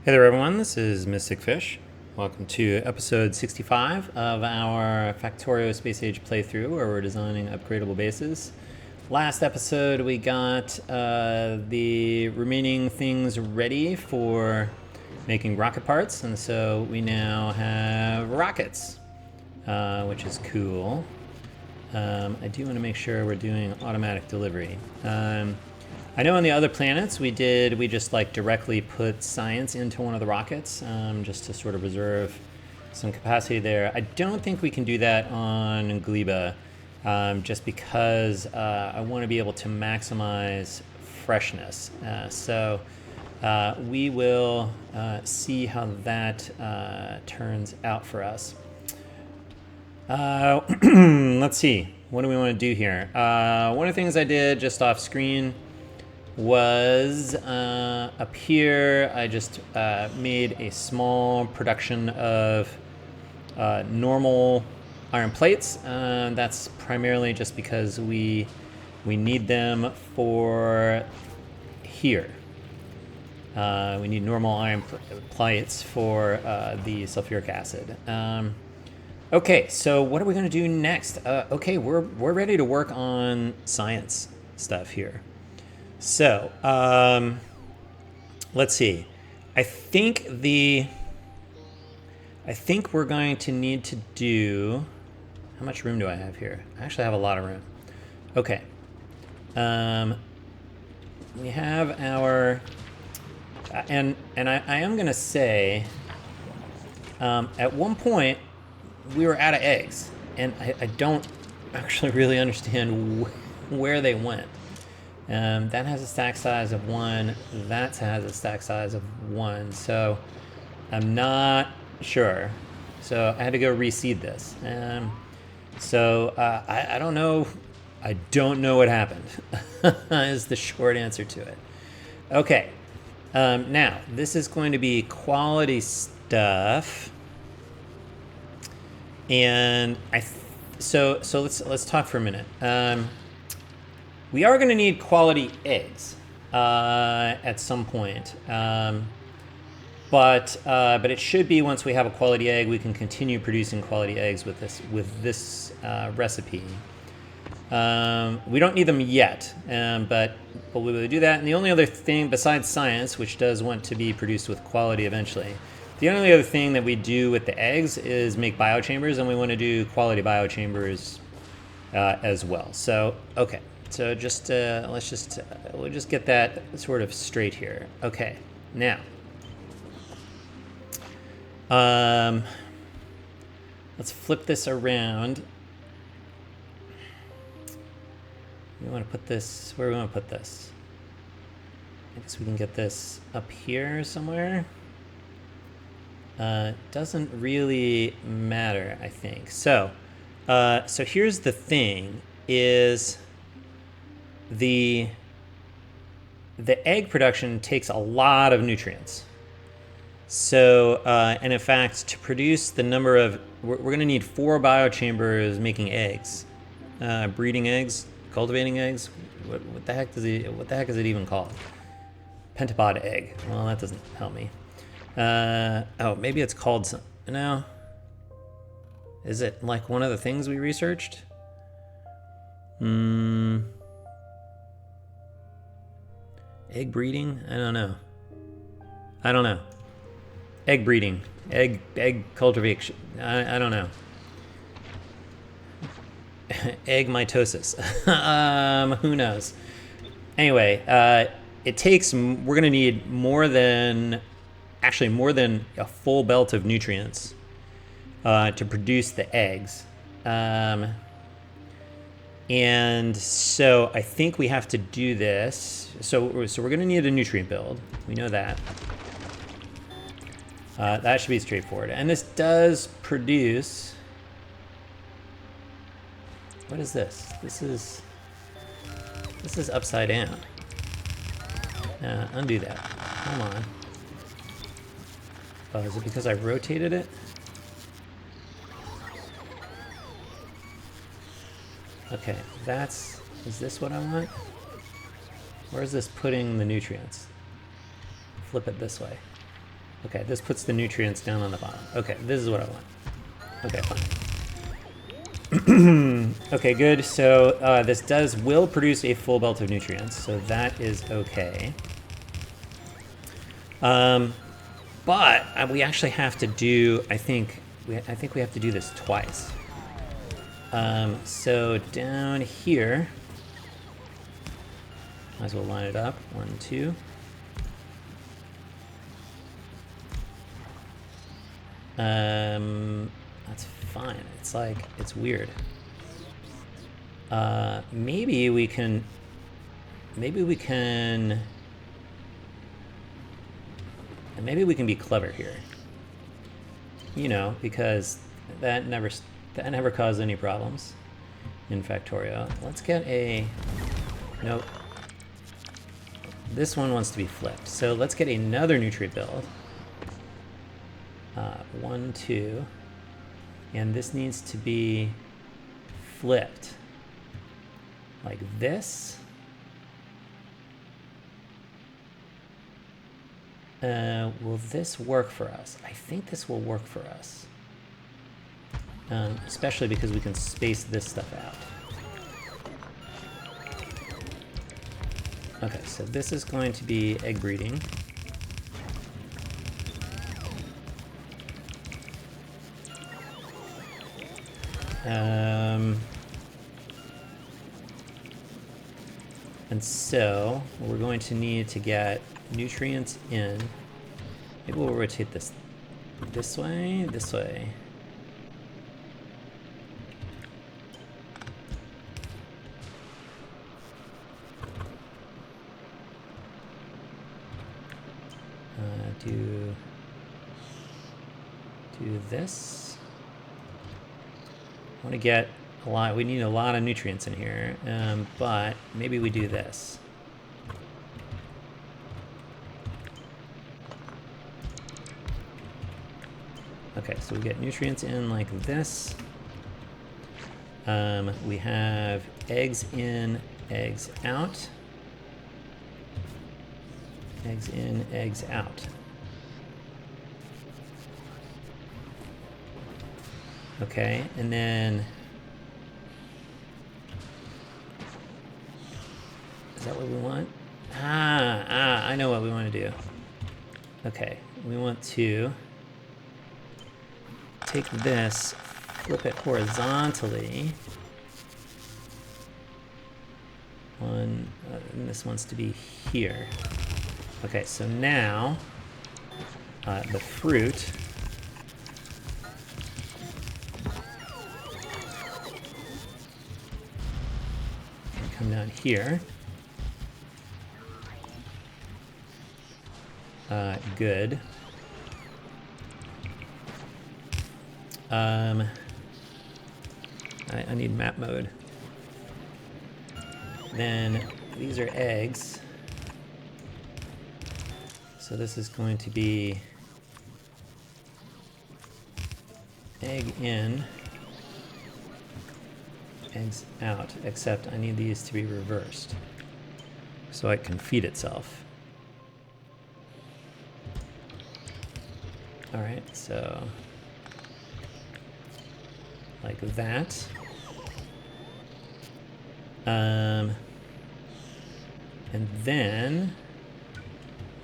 Hey there, everyone. This is Mystic Fish. Welcome to episode 65 of our Factorio Space Age playthrough, where we're designing upgradable bases. Last episode, we got the remaining things ready for making rocket parts, and so we now have rockets, which is cool. I do want to make sure we're doing automatic delivery. I know on the other planets we just like directly put science into one of the rockets, just to sort of reserve some capacity there. I don't think we can do that on Gleba, just because I want to be able to maximize freshness. So we will see how that turns out for us. Let's see. What do we want to do here? One of the things I did just off screen was up here. I just made a small production of normal iron plates. That's primarily just because we need them for here. We need normal iron plates for the sulfuric acid. Okay, so what are we going to do next? Okay, we're ready to work on science stuff here. So, let's see. I think we're going to need to do. How much room do I have here? I actually have a lot of room. Okay. We have our, and I am gonna say, at one point we were out of eggs, and I don't actually really understand where they went. That has a stack size of 1. That has a stack size of 1. So I'm not sure. So I had to go reseed this. I don't know. I don't know what happened is the short answer to it. Okay. Now, this is going to be quality stuff. And so let's talk for a minute. We are going to need quality eggs at some point, but it should be once we have a quality egg, we can continue producing quality eggs with this recipe. We don't need them yet, but we will do that. And the only other thing besides science, which does want to be produced with quality eventually, the only other thing that we do with the eggs is make biochambers, and we want to do quality biochambers as well. So okay. So just we'll just get that sort of straight here. Okay, now let's flip this around. We want to put this where we want to put this. I guess we can get this up here somewhere. Doesn't really matter, I think. So here's the thing: is the egg production takes a lot of nutrients. So, and in fact, to produce the number of, we're going to need 4 biochambers making eggs, breeding eggs, cultivating eggs. What the heck is it even called? Pentapod egg. Well, that doesn't help me. Oh, maybe it's called no. Is it like one of the things we researched? Egg breeding? I don't know. Egg breeding. Egg cultivation. I don't know. Egg mitosis. Who knows? Anyway, we're going to need more than a full belt of nutrients to produce the eggs. And so I think we have to do this. So we're going to need a nutrient build. We know that. That should be straightforward. And this does produce. What is this? This is upside down. Undo that. Come on. Oh, is it because I rotated it? Okay, is this what I want? Where is this putting the nutrients? Flip it this way. Okay, this puts the nutrients down on the bottom. Okay, this is what I want. Okay, fine. Okay, good. So this will produce a full belt of nutrients, so that is okay. But we actually have to do, I think we have to do this twice. So down here, might as well line it up. 1, 2. That's fine. It's like, it's weird. Maybe we can be clever here. You know, because that never caused any problems in Factorio. Let's get a, nope. This one wants to be flipped. So let's get another nutrient build. 1, 2, and this needs to be flipped like this. Will this work for us? I think this will work for us, especially because we can space this stuff out. Okay, so this is going to be egg breeding. And so we're going to need to get nutrients in. Maybe we'll rotate this way, this way. Do this. I want to get a lot. We need a lot of nutrients in here, but maybe we do this. Okay, so we get nutrients in like this. We have eggs in, eggs out. Eggs in, eggs out. Okay, and then is that what we want? I know what we want to do. Okay, we want to take this, flip it horizontally. And this wants to be here. Okay, so now the fruit can come down here. Good. I need map mode. Then these are eggs. So this is going to be egg in, eggs out, except I need these to be reversed so it can feed itself. All right, so like that. And then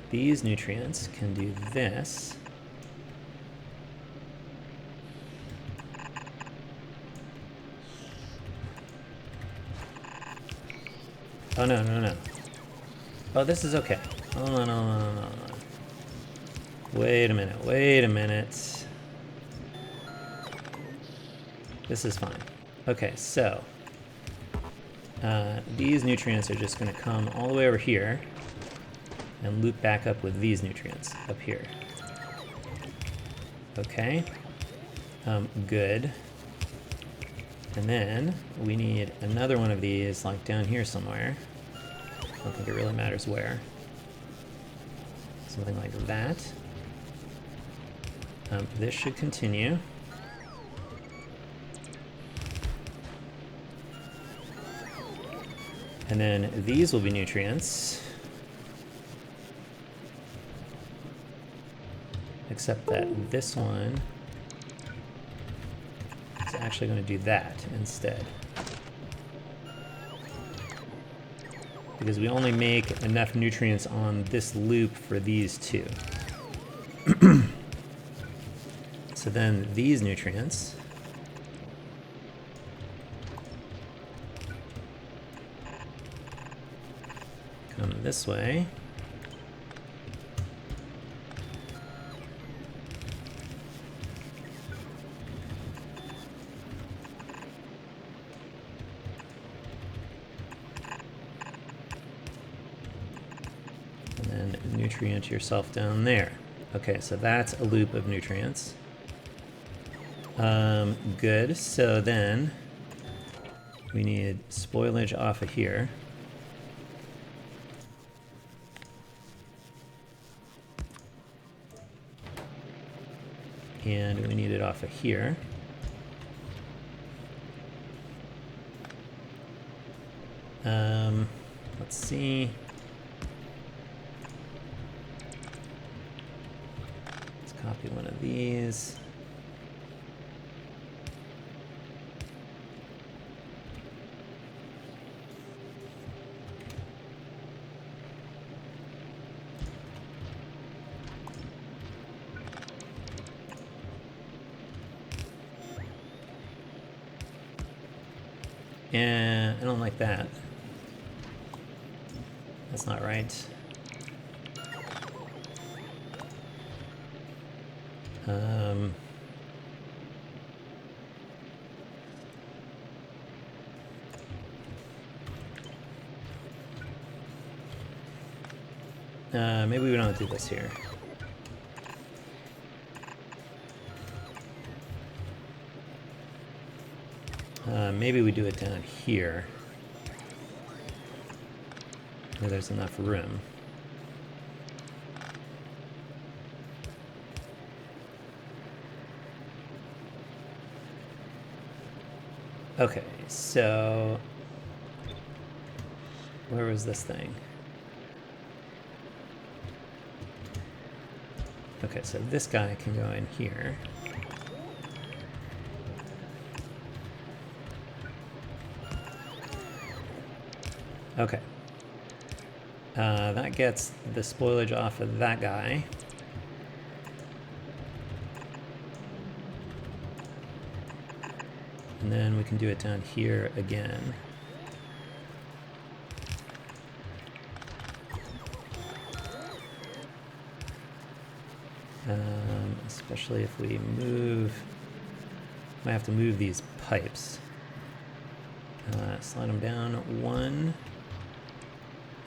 these nutrients can do this. Oh, no, no, no. Oh, this is okay. Oh, no, no, no, no, no. Wait a minute, wait a minute. This is fine. Okay, so these nutrients are just going to come all the way over here and loop back up with these nutrients up here. Okay, good. And then we need another one of these like down here somewhere. I don't think it really matters where. Something like that. This should continue. And then these will be nutrients. except that this one is actually going to do that instead. Because we only make enough nutrients on this loop for these two. So then these nutrients come this way. And then nutrient yourself down there. Okay, so that's a loop of nutrients. Good. So then we need spoilage off of here. And we need it off of here. Let's see. Let's copy one of these. Yeah, I don't like that. That's not right. Maybe we don't do this here. Maybe we do it down here, where there's enough room. Okay, so where was this thing? Okay, so this guy can go in here. Okay. That gets the spoilage off of that guy. And then we can do it down here again. Especially if we move, might have to move these pipes. Slide them down one,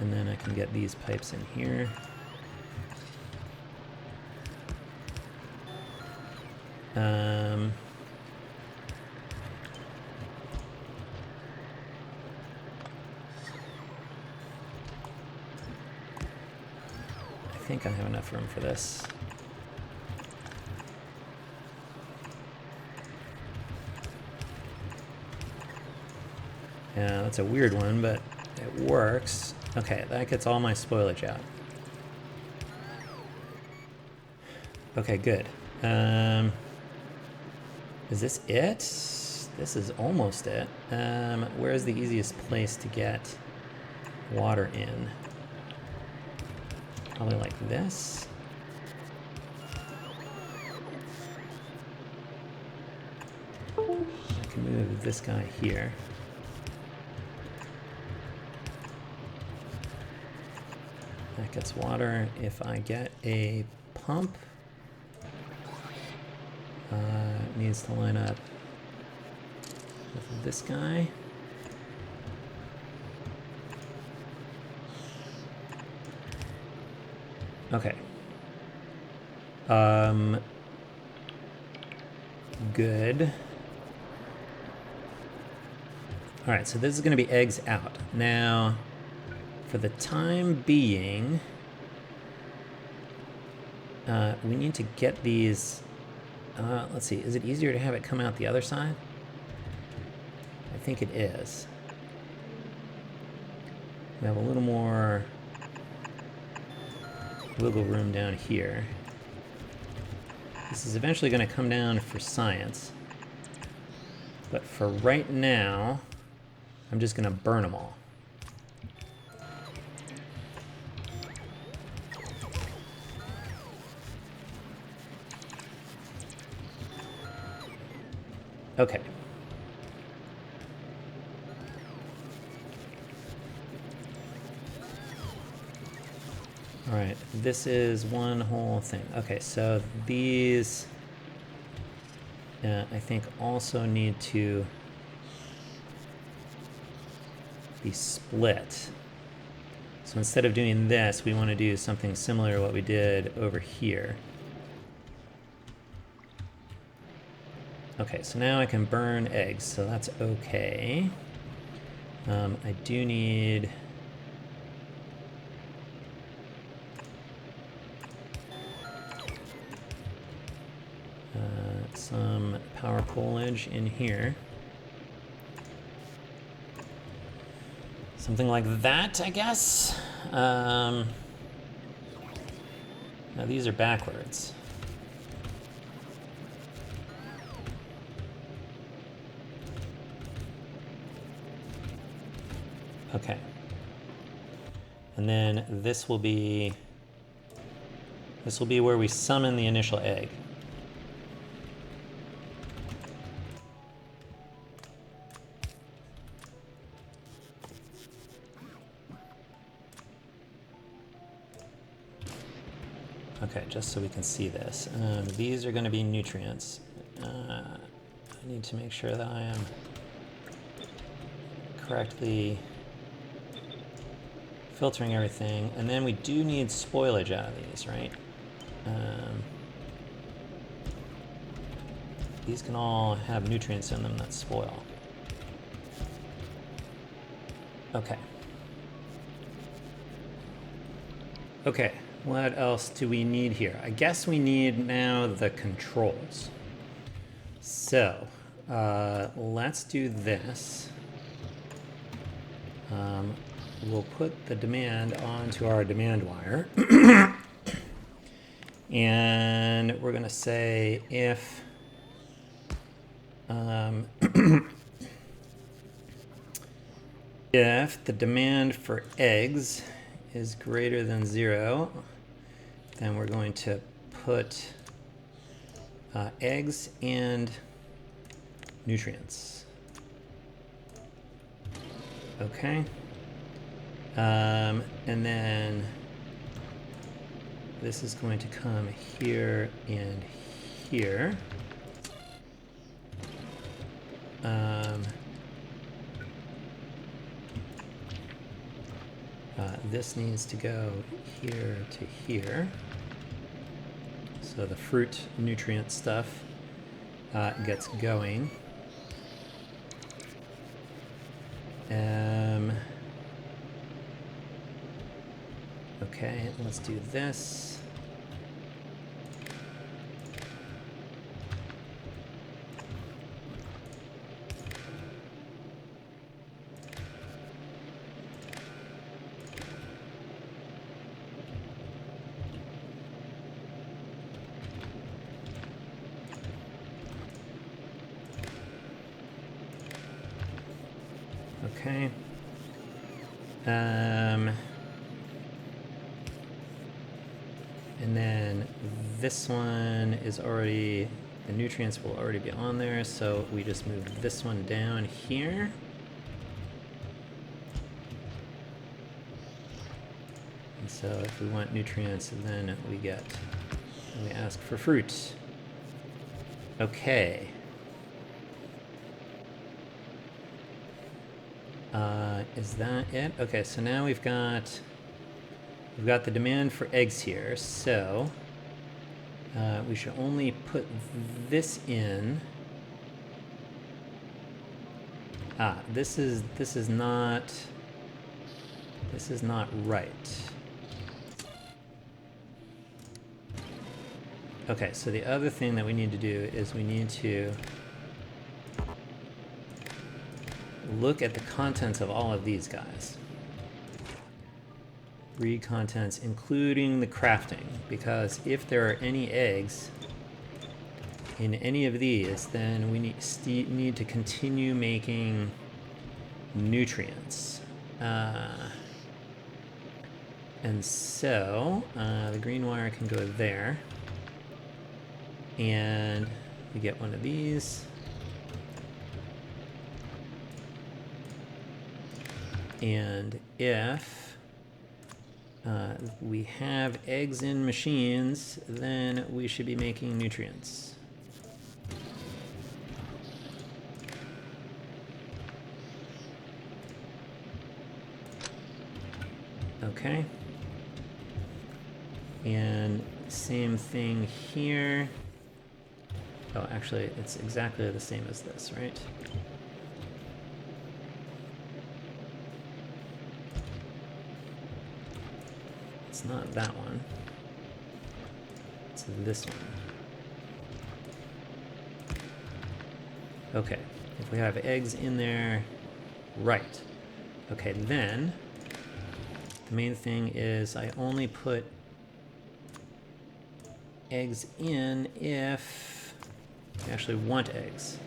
and then I can get these pipes in here. I think I have enough room for this. Yeah, that's a weird one, but it works. Okay, that gets all my spoilage out. Okay, good. Is this it? This is almost it. Where's the easiest place to get water in? Probably like this. I can move this guy here. That gets water. If I get a pump, it needs to line up with this guy. Okay. Good. All right, so this is going to be eggs out. Now, for the time being, we need to get these, let's see, is it easier to have it come out the other side? I think it is. We have a little more wiggle room down here. This is eventually going to come down for science. But for right now, I'm just going to burn them all. Okay. All right, this is one whole thing. Okay, so these I think also need to be split. So instead of doing this, we want to do something similar to what we did over here. Okay, so now I can burn eggs, so that's okay. I do need... some power polage in here. Something like that, I guess. Now these are backwards. Okay. And then this will be where we summon the initial egg. Okay, just so we can see this. These are going to be nutrients. I need to make sure that I am correctly filtering everything. And then we do need spoilage out of these, right? These can all have nutrients in them that spoil. Okay. Okay. What else do we need here? I guess we need now the controls. So, let's do this. We'll put the demand onto our demand wire. And we're going to say if if the demand for eggs is greater than 0, then we're going to put eggs and nutrients. Okay. And then this is going to come here and here. This needs to go here to here. So the fruit nutrient stuff gets going. Okay, let's do this. Okay. And then this one is already, the nutrients will already be on there, so we just move this one down here. And so if we want nutrients, then we ask for fruit. Okay. Is that it? Okay, so now we've got the demand for eggs here, so we should only put this in. This is not right. Okay, so the other thing that we need to do is we need to look at the contents of all of these guys. Read contents, including the crafting, because if there are any eggs in any of these, then we need to continue making nutrients. And so the green wire can go there, and we get one of these. And if we have eggs in machines, then we should be making nutrients. Okay. And same thing here. Oh, actually, it's exactly the same as this, right? It's not that one. It's this one. Okay, if we have eggs in there, right. Okay, then the main thing is I only put eggs in if I actually want eggs.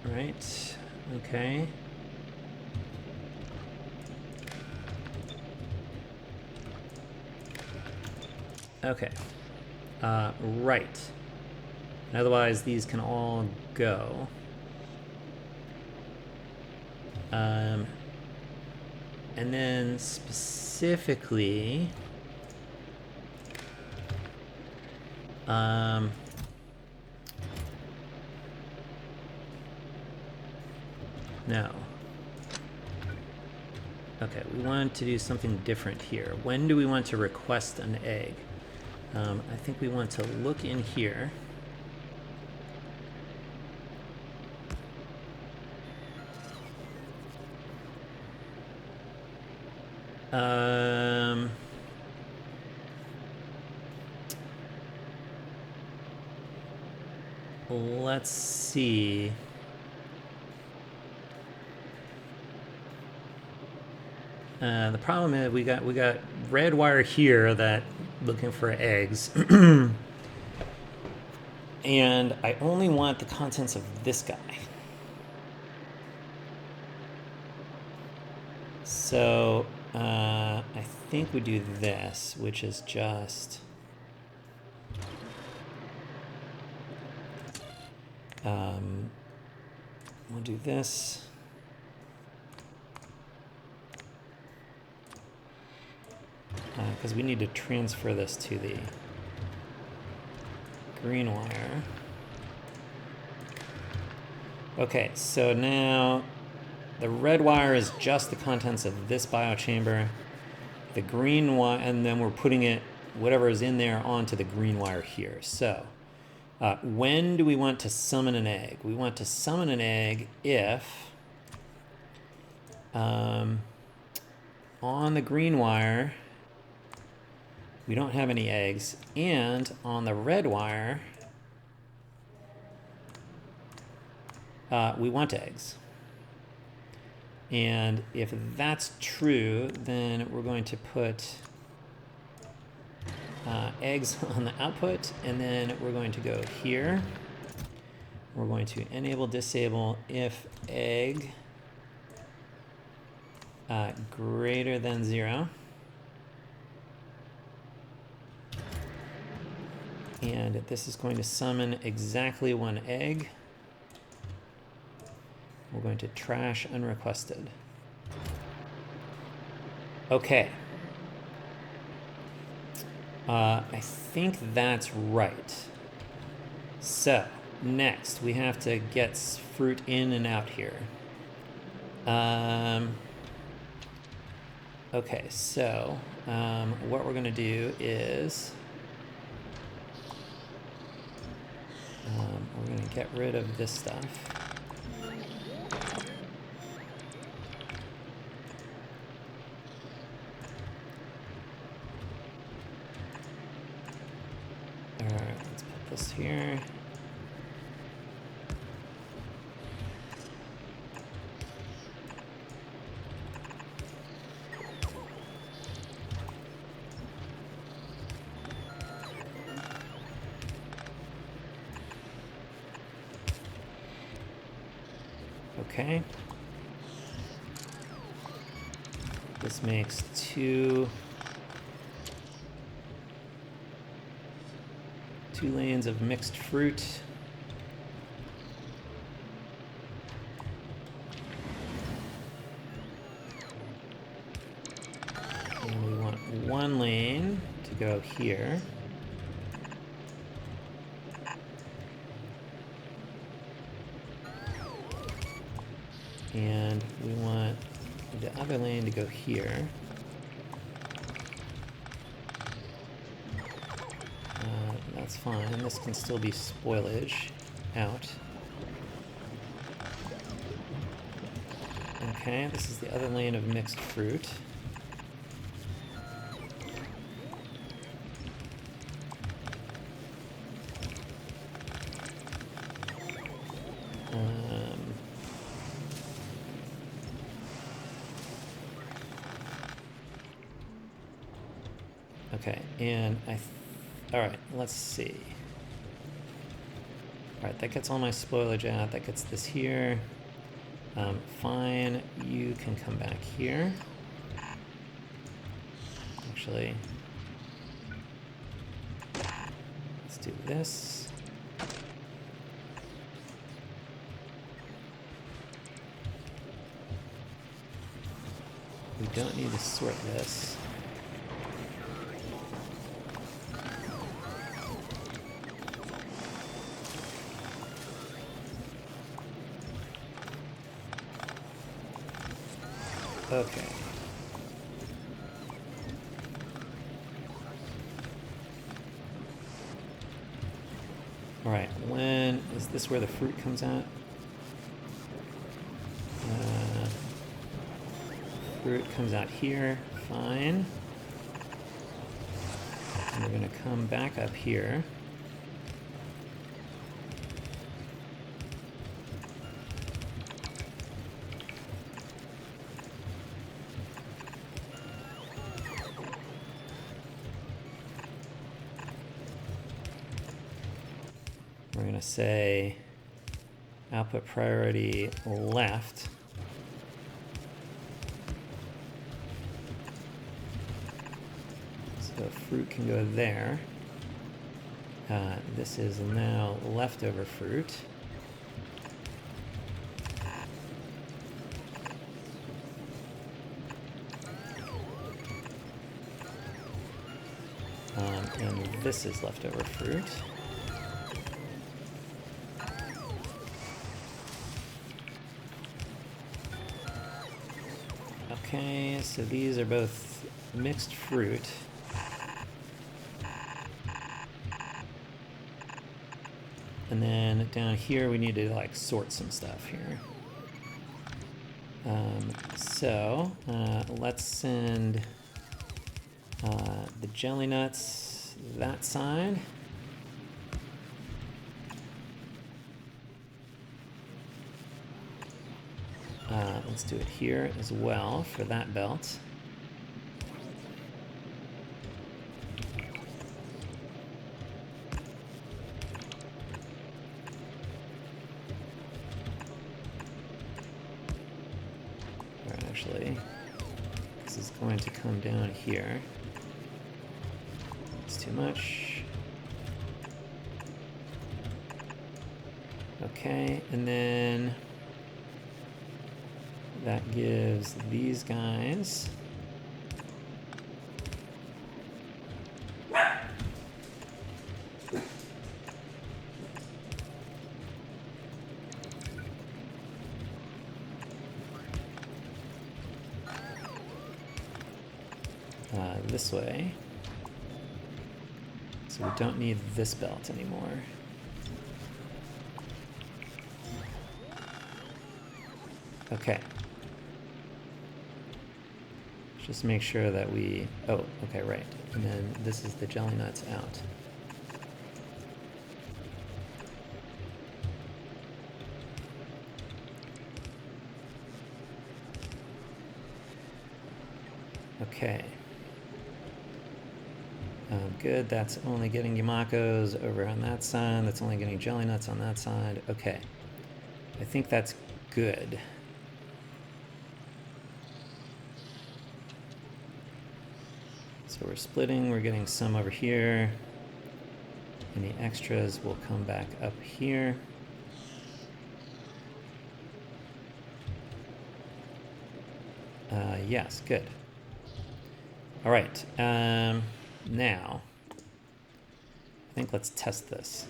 Right, okay. Okay, right. And otherwise, these can all go. And then specifically, no. Okay, we want to do something different here. When do we want to request an egg? I think we want to look in here. Let's see. The problem is we got red wire here that looking for eggs, and I only want the contents of this guy. So I think we do this, which is just we'll do this. Because we need to transfer this to the green wire. Okay, so now the red wire is just the contents of this biochamber. The green wire, and then we're putting it, whatever is in there, onto the green wire here. So when do we want to summon an egg? We want to summon an egg if on the green wire we don't have any eggs, and on the red wire we want eggs. And if that's true, then we're going to put eggs on the output, and then we're going to go here. We're going to enable disable if egg greater than 0. And this is going to summon exactly one egg. We're going to trash unrequested. Okay. I think that's right. So, next we have to get fruit in and out here. Okay, so what we're going to do is we're going to get rid of this stuff. Alright, let's put this here. Okay. This makes two lanes of mixed fruit. And we want one lane to go here. And we want the other lane to go here. That's fine. This can still be spoilage out. Okay, this is the other lane of mixed fruit. Okay, and all right, let's see. All right, that gets all my spoilage out. That gets this here. Fine, you can come back here. Actually, let's do this. We don't need to sort this. Okay. All right, when is this where the fruit comes out? Fruit comes out here, fine. And we're gonna come back up here. We're going to say output priority left. So fruit can go there. This is now leftover fruit. And this is leftover fruit. Okay, so these are both mixed fruit. And then down here we need to like sort some stuff here. So let's send the jelly nuts that side. Let's do it here as well for that belt. Or actually, this is going to come down here. It's too much. Okay, and then that gives these guys this way. So we don't need this belt anymore. Okay. Just make sure that we, oh, okay, right. And then this is the jelly nuts out. Okay. Good, that's only getting Yamakos over on that side. That's only getting jelly nuts on that side. Okay. I think that's Good. So we're splitting, we're getting some over here. Any extras will come back up here. Yes, good. All right, now, I think let's test this.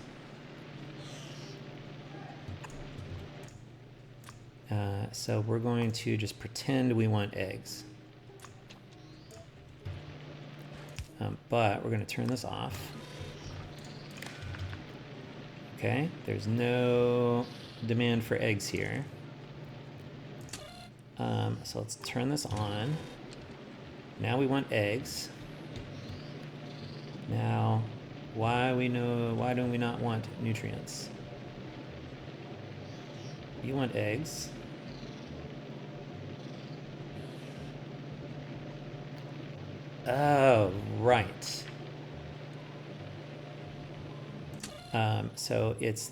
So we're going to just pretend we want eggs. But we're going to turn this off. Okay, there's no demand for eggs here. So let's turn this on. Now we want eggs. Now, why don't we not want nutrients? You want eggs. Oh, right. So it's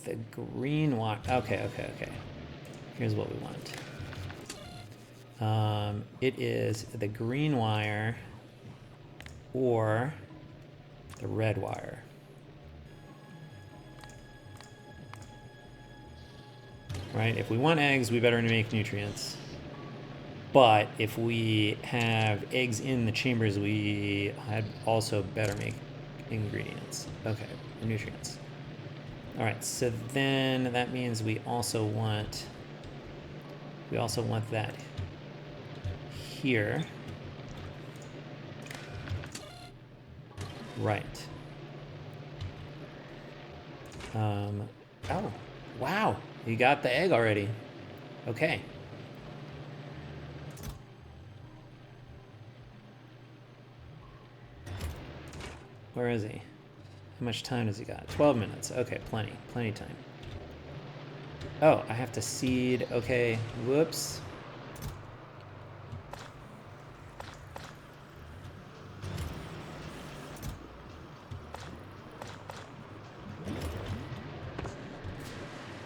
the green wire. Okay. Here's what we want. It is the green wire or the red wire. Right? If we want eggs, we better make nutrients. But if we have eggs in the chambers, we had also better make ingredients. Okay, nutrients. All right, so then that means we also want that here. Right. Oh, wow, you got the egg already. Okay. Where is he? How much time does he got? 12 minutes. Okay, plenty time. Oh, I have to seed. Okay, whoops.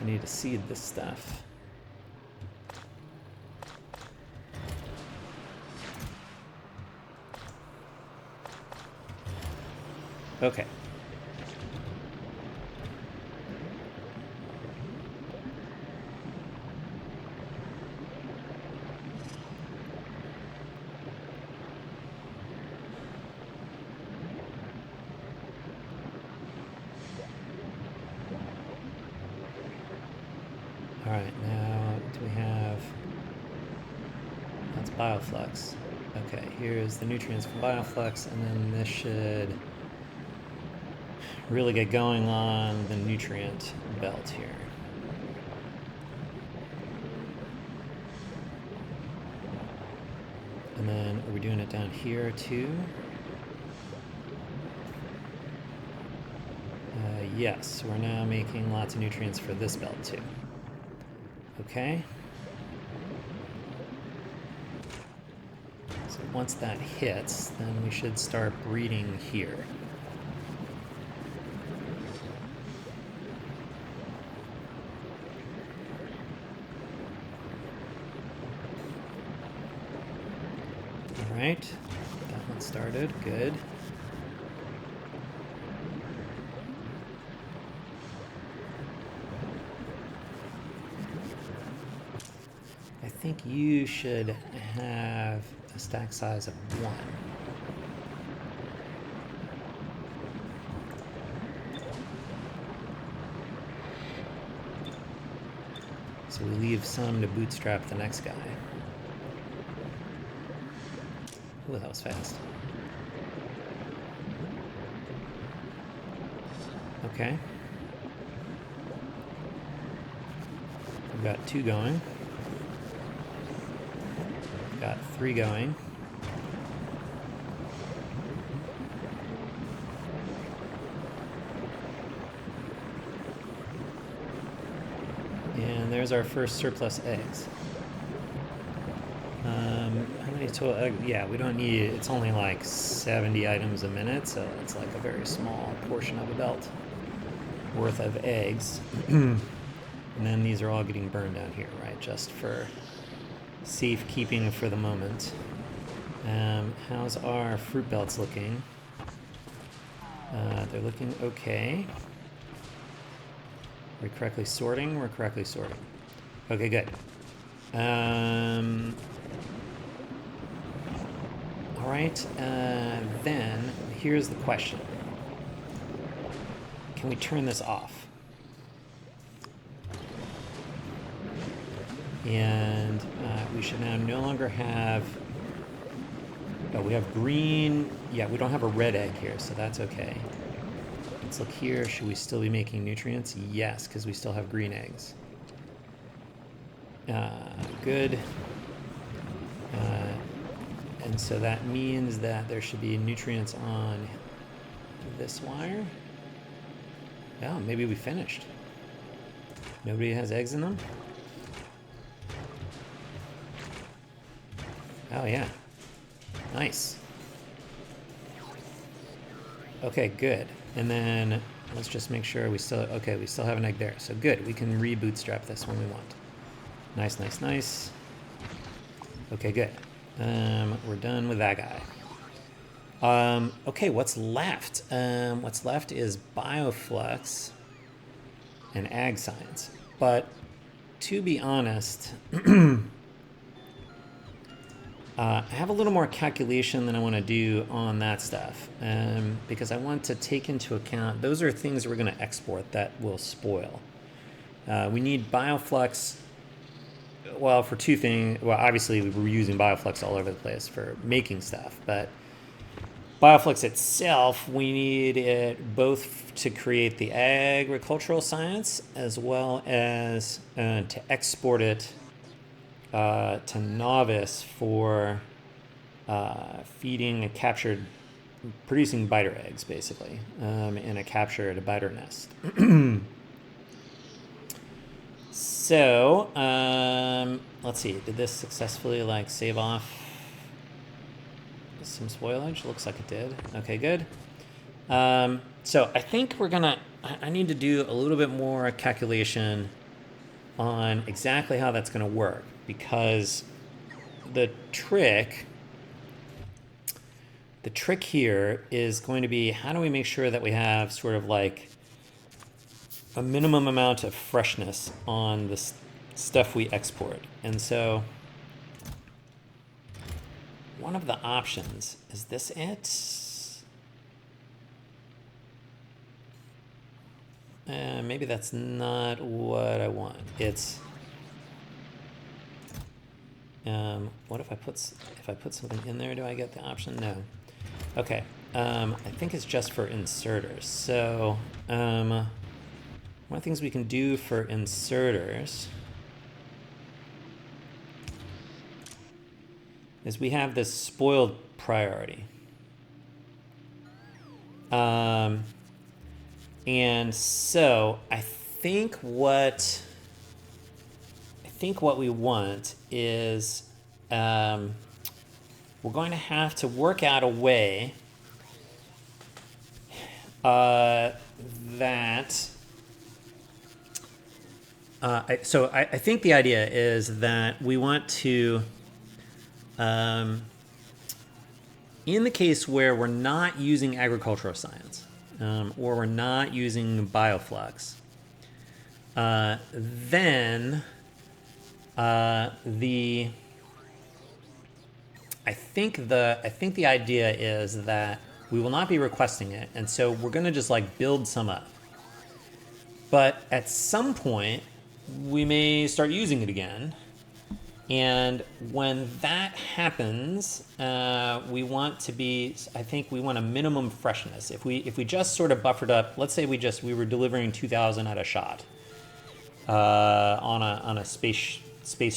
I need to seed this stuff. Okay. All right, now do we have, that's bioflux. Okay, here's the nutrients for bioflux, and then this should really get going on the nutrient belt here. And then are we doing it down here too? Yes, we're now making lots of nutrients for this belt too. Okay. So once that hits, then we should start breeding here. All right, that one started, good. I think you should have a stack size of 1. So we leave some to bootstrap the next guy. Ooh, that was fast. Okay. We've got 2 going. Got 3 going. And there's our first surplus eggs. How many total? Yeah, we don't need, it's only like 70 items a minute, so it's like a very small portion of a belt worth of eggs. And then these are all getting burned down here, right? Just for safekeeping for the moment. How's our fruit belts looking? They're looking okay. We're correctly sorting? We're correctly sorting. Okay, good. All right, then here's the question. Can we turn this off? And we should now no longer have, oh, we have green. Yeah, we don't have a red egg here, so that's okay. Let's look here. Should we still be making nutrients? Yes, because we still have green eggs. Good. And so that means that there should be nutrients on this wire. Oh, maybe we finished. Nobody has eggs in them? Oh, yeah. Nice. Okay, good. And then let's just make sure we still, okay, we still have an egg there. So good, we can re-bootstrap this when we want. Nice, nice, nice. Okay, good. We're done with that guy. Okay, what's left? What's left is bioflux and ag science. But to be honest, I have a little more calculation than I want to do on that stuff because I want to take into account, those are things we're going to export that will spoil. We need bioflux, well, for two things. Well, obviously we're using bioflux all over the place for making stuff, but bioflux itself, we need it both to create the agricultural science as well as to export it to Novice for feeding a captured, producing biter eggs, basically, in a captured biter nest. So, let's see, did this successfully, like, save off some spoilage? Looks like it did. Okay, good. So I think we're gonna, I need to do a little bit more calculation on exactly how that's gonna work, because the trick here is going to be, how do we make sure that we have sort of like a minimum amount of freshness on the stuff we export? And so one of the options, is this it? Maybe that's not what I want. It's what if I put something in there? Do I get the option? No. Okay. I think it's just for inserters. So one of the things we can do for inserters is we have this spoiled priority. And so I think what we want is we're going to have to work out a way that I think the idea is that we want to, in the case where we're not using agricultural science, or we're not using bioflux, then I think the idea is that we will not be requesting it, and so we're going to just like build some up. But at some point, we may start using it again, and when that happens, we want a minimum freshness. If we just sort of buffered up, let's say we were delivering 2,000 at a shot on a space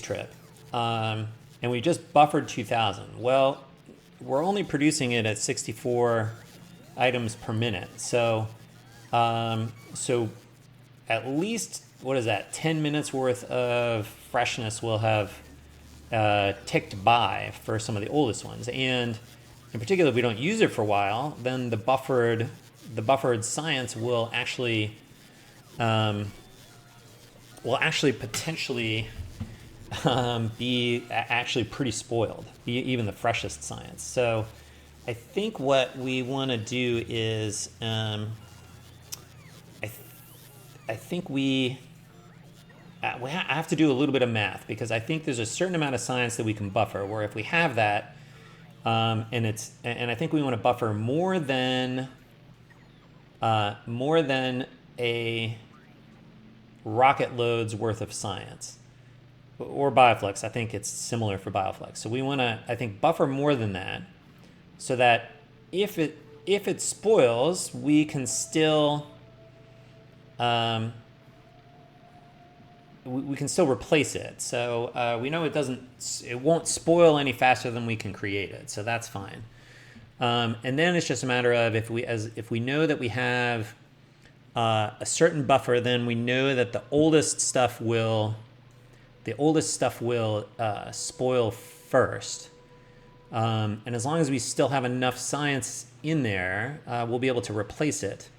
trip, and we just buffered 2,000. Well, we're only producing it at 64 items per minute, so at least, what is that, 10 minutes worth of freshness will have ticked by for some of the oldest ones. And in particular, if we don't use it for a while, then the buffered science will actually will actually potentially be actually pretty spoiled, even the freshest science. So I think what we want to do is, I think I have to do a little bit of math, because I think there's a certain amount of science that we can buffer, where if we have that, and I think we want to buffer more than a rocket load's worth of science. Or Bioflux, I think it's similar for Bioflux. So we want to, I think, buffer more than that, so that if it spoils, we can still we can still replace it. So we know it won't spoil any faster than we can create it. So that's fine. And then it's just a matter of if we know that we have a certain buffer, then we know that the oldest stuff will spoil first. And as long as we still have enough science in there, we'll be able to replace it,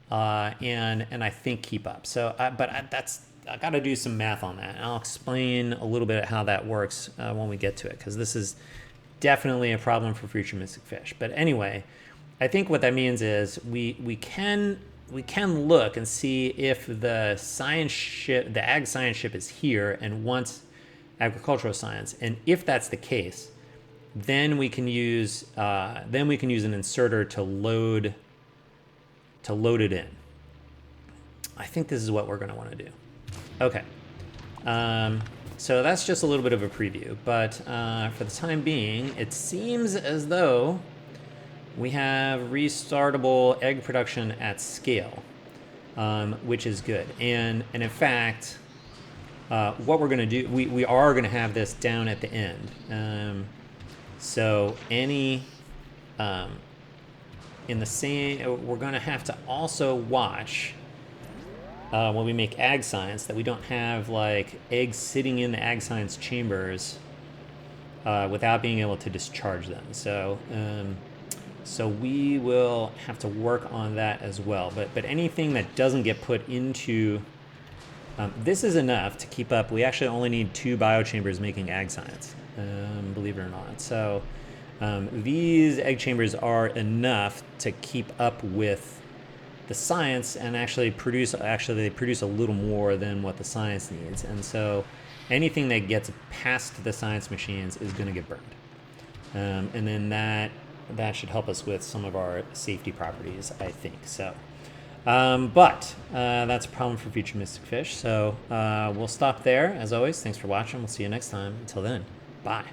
and I think keep up. So, I got to do some math on that. And I'll explain a little bit how that works when we get to it, because this is definitely a problem for future Mystic Fish. But anyway, I think what that means is we can look and see if the science ship, the ag science ship, is here and wants agricultural science, and if that's the case, then we can use an inserter to load it in. I think this is what we're going to want to do. Okay, so that's just a little bit of a preview, but for the time being, it seems as though we have restartable egg production at scale, which is good. And in fact, what we're going to do, we are going to have this down at the end. So any in the same, we're going to have to also watch when we make ag science that we don't have like eggs sitting in the ag science chambers without being able to discharge them. So we will have to work on that as well. But anything that doesn't get put into this is enough to keep up. We actually only need 2 biochambers making ag science, believe it or not. So these egg chambers are enough to keep up with the science, and actually they produce a little more than what the science needs. And so anything that gets past the science machines is going to get burned. And then that should help us with some of our safety properties, I think. So, but that's a problem for future Mystic Fish. So we'll stop there. As always, thanks for watching. We'll see you next time. Until then, bye.